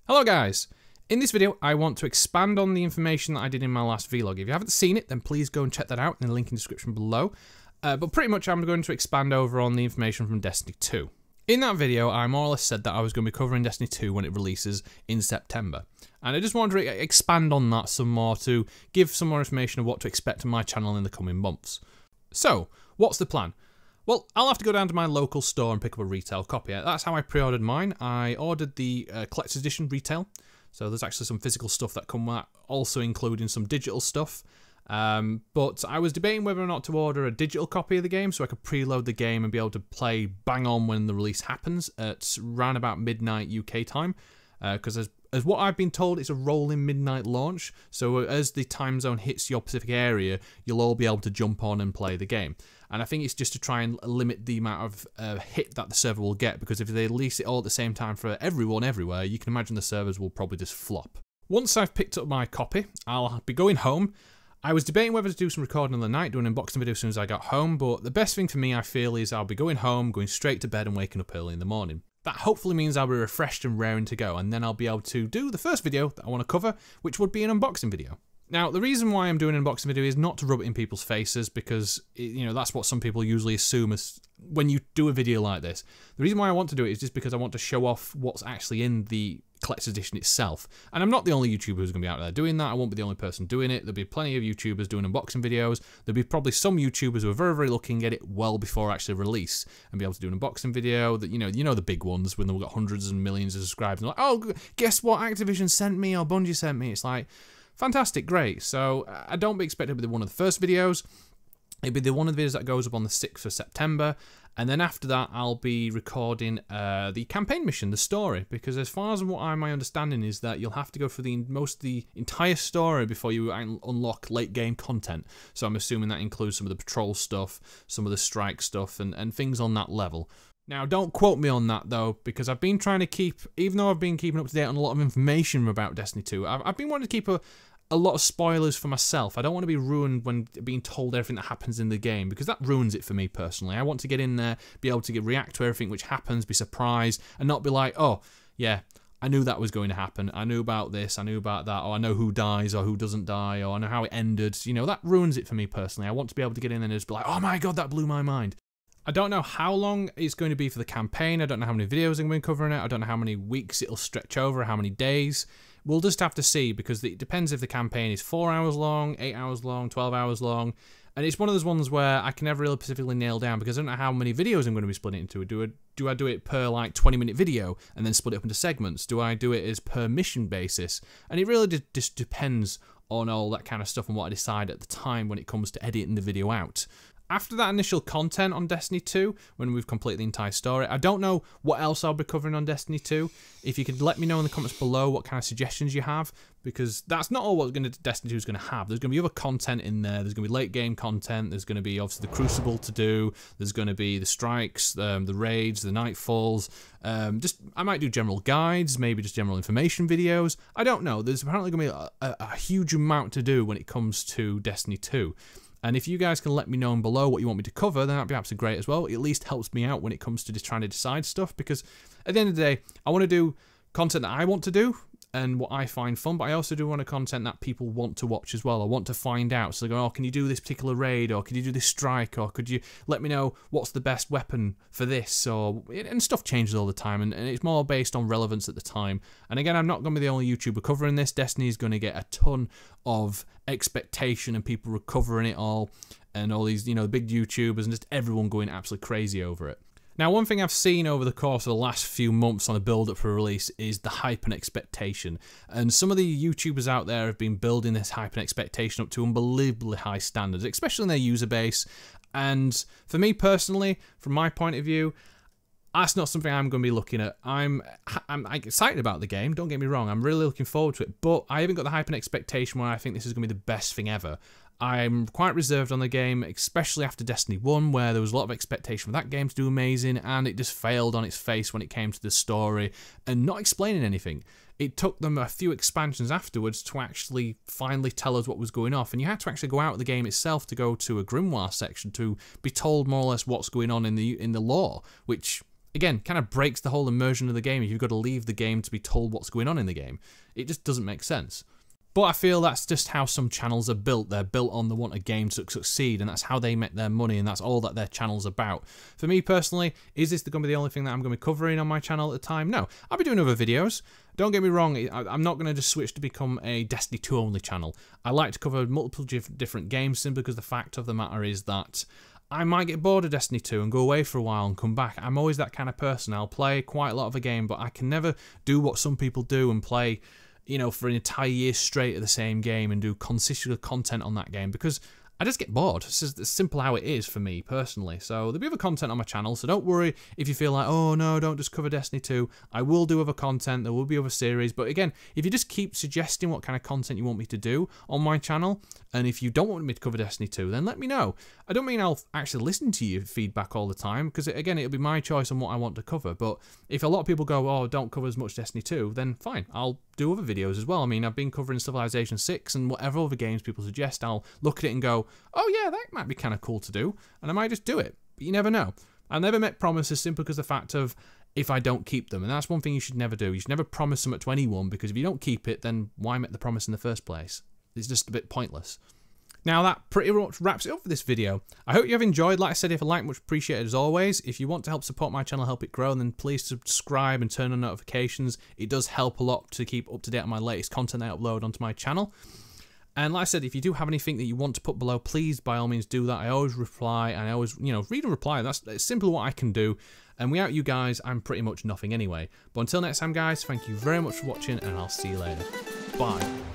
Hello guys! In this video I want to expand on the information that I did in my last vlog. If you haven't seen it then please go and check that out in the link in the description below. But pretty much I'm going to expand over on the information from Destiny 2. In that video I more or less said that I was going to be covering Destiny 2 when it releases in September. And I just wanted to expand on that some more to give some more information of what to expect on my channel in the coming months. So, what's the plan? Well, I'll have to go down to my local store and pick up a retail copy. That's how I pre-ordered mine. I ordered the collector's edition retail, so there's actually some physical stuff that come with that, also including some digital stuff. But I was debating whether or not to order a digital copy of the game so I could preload the game and be able to play bang on when the release happens at around about midnight UK time. Because as what I've been told, it's a rolling midnight launch, so as the time zone hits your Pacific area, you'll all be able to jump on and play the game. And I think it's just to try and limit the amount of hit that the server will get, because if they release it all at the same time for everyone everywhere, you can imagine the servers will probably just flop. Once I've picked up my copy, I'll be going home. I was debating whether to do some recording on the night, do an unboxing video as soon as I got home, but the best thing for me, I feel, is I'll be going home, going straight to bed and waking up early in the morning. That hopefully means I'll be refreshed and raring to go, and then I'll be able to do the first video that I want to cover, which would be an unboxing video. Now, the reason why I'm doing an unboxing video is not to rub it in people's faces, because, you know, that's what some people usually assume as when you do a video like this. The reason why I want to do it is just because I want to show off what's actually in the collector's edition itself. And I'm not the only YouTuber who's going to be out there doing that. I won't be the only person doing it. There'll be plenty of YouTubers doing unboxing videos. There'll be probably some YouTubers who are very, very lucky and get it well before actually release and be able to do an unboxing video. That you know the big ones when they've got hundreds and millions of subscribers. And they're like, oh, guess what Activision sent me or Bungie sent me. It's like, fantastic, great. So I don't be expected to be one of the first videos. It'll be one of the videos that goes up on the 6th of September. And then after that, I'll be recording the campaign mission, the story, because as far as my understanding is that you'll have to go through the entire story before you unlock late game content. So I'm assuming that includes some of the patrol stuff, some of the strike stuff, and things on that level. Now, don't quote me on that, though, because I've been trying to keep, even though I've been keeping up to date on a lot of information about Destiny 2, I've been wanting to keep a lot of spoilers for myself. I don't want to be ruined when being told everything that happens in the game, because that ruins it for me personally. I want to get in there, be able to react to everything which happens, be surprised, and not be like, oh, yeah, I knew that was going to happen. I knew about this, I knew about that, or I know who dies or who doesn't die, or I know how it ended. You know, that ruins it for me personally. I want to be able to get in there and just be like, oh my god, that blew my mind. I don't know how long it's going to be for the campaign. I don't know how many videos I'm going to be covering it. I don't know how many weeks it'll stretch over, how many days. We'll just have to see, because it depends if the campaign is 4 hours long, 8 hours long, 12 hours long. And it's one of those ones where I can never really specifically nail down, because I don't know how many videos I'm going to be splitting into. Do I do it per like 20-minute video and then split it up into segments? Do I do it as per mission basis? And it really just depends on all that kind of stuff and what I decide at the time when it comes to editing the video out. After that initial content on Destiny 2, when we've completed the entire story, I don't know what else I'll be covering on Destiny 2. If you could let me know in the comments below what kind of suggestions you have, because that's not all what Destiny 2 is going to have. There's going to be other content in there. There's going to be late game content. There's going to be obviously the Crucible to do. There's going to be the strikes, the raids, the nightfalls. I might do general guides, maybe just general information videos. I don't know. There's apparently going to be a huge amount to do when it comes to Destiny 2. And if you guys can let me know below what you want me to cover, then that'd be absolutely great as well. It at least helps me out when it comes to just trying to decide stuff, because at the end of the day, I want to do content that I want to do and what I find fun, but I also do want a content that people want to watch as well. I want to find out. So they go, oh, can you do this particular raid, or can you do this strike, or could you let me know what's the best weapon for this, and stuff changes all the time, and it's more based on relevance at the time. And again, I'm not going to be the only YouTuber covering this. Destiny is going to get a ton of expectation and people recovering it all, and all these, you know, big YouTubers and just everyone going absolutely crazy over it. Now, one thing I've seen over the course of the last few months on the build-up for release is the hype and expectation. And some of the YouTubers out there have been building this hype and expectation up to unbelievably high standards, especially in their user base. And for me personally, from my point of view, that's not something I'm going to be looking at. I'm excited about the game, don't get me wrong. I'm really looking forward to it. But I haven't got the hype and expectation where I think this is going to be the best thing ever. I'm quite reserved on the game, especially after Destiny 1, where there was a lot of expectation for that game to do amazing, and it just failed on its face when it came to the story and not explaining anything. It took them a few expansions afterwards to actually finally tell us what was going on, and you had to actually go out of the game itself to go to a Grimoire section to be told more or less what's going on in the lore, which again, kind of breaks the whole immersion of the game if you've got to leave the game to be told what's going on in the game. It just doesn't make sense. But I feel that's just how some channels are built. They're built on they want a game to succeed, and that's how they make their money, and that's all that their channel's about. For me personally, is this going to be the only thing that I'm going to be covering on my channel at the time? No. I'll be doing other videos. Don't get me wrong, I'm not going to just switch to become a Destiny 2 only channel. I like to cover multiple different games simply because the fact of the matter is that I might get bored of Destiny 2 and go away for a while and come back. I'm always that kind of person. I'll play quite a lot of a game, but I can never do what some people do and play, you know, for an entire year straight of the same game and do consistent content on that game, because I just get bored. It's just simple how it is for me personally. So there'll be other content on my channel, so don't worry if you feel like, oh no, don't just cover Destiny 2. I will do other content, there will be other series, but again, if you just keep suggesting what kind of content you want me to do on my channel, and if you don't want me to cover Destiny 2, then let me know. I don't mean I'll actually listen to your feedback all the time, because again, it'll be my choice on what I want to cover, but if a lot of people go, oh, don't cover as much Destiny 2, then fine, I'll do other videos as well. I mean, I've been covering Civilization 6 and whatever other games people suggest, I'll look at it and go, oh yeah, that might be kind of cool to do, and I might just do it, but you never know. I'll never make promises simply because of the fact of if I don't keep them, and that's one thing you should never do. You should never promise something to anyone, because if you don't keep it, then why make the promise in the first place? It's just a bit pointless. Now that pretty much wraps it up for this video. I hope you have enjoyed. Like I said, if a like, much appreciated as always. If you want to help support my channel, help it grow, then please subscribe and turn on notifications. It does help a lot to keep up to date on my latest content I upload onto my channel. And like I said, if you do have anything that you want to put below, please by all means do that. I always reply, and I always, you know, read and reply. That's simply what I can do. And without you guys, I'm pretty much nothing anyway. But until next time, guys, thank you very much for watching, and I'll see you later. Bye.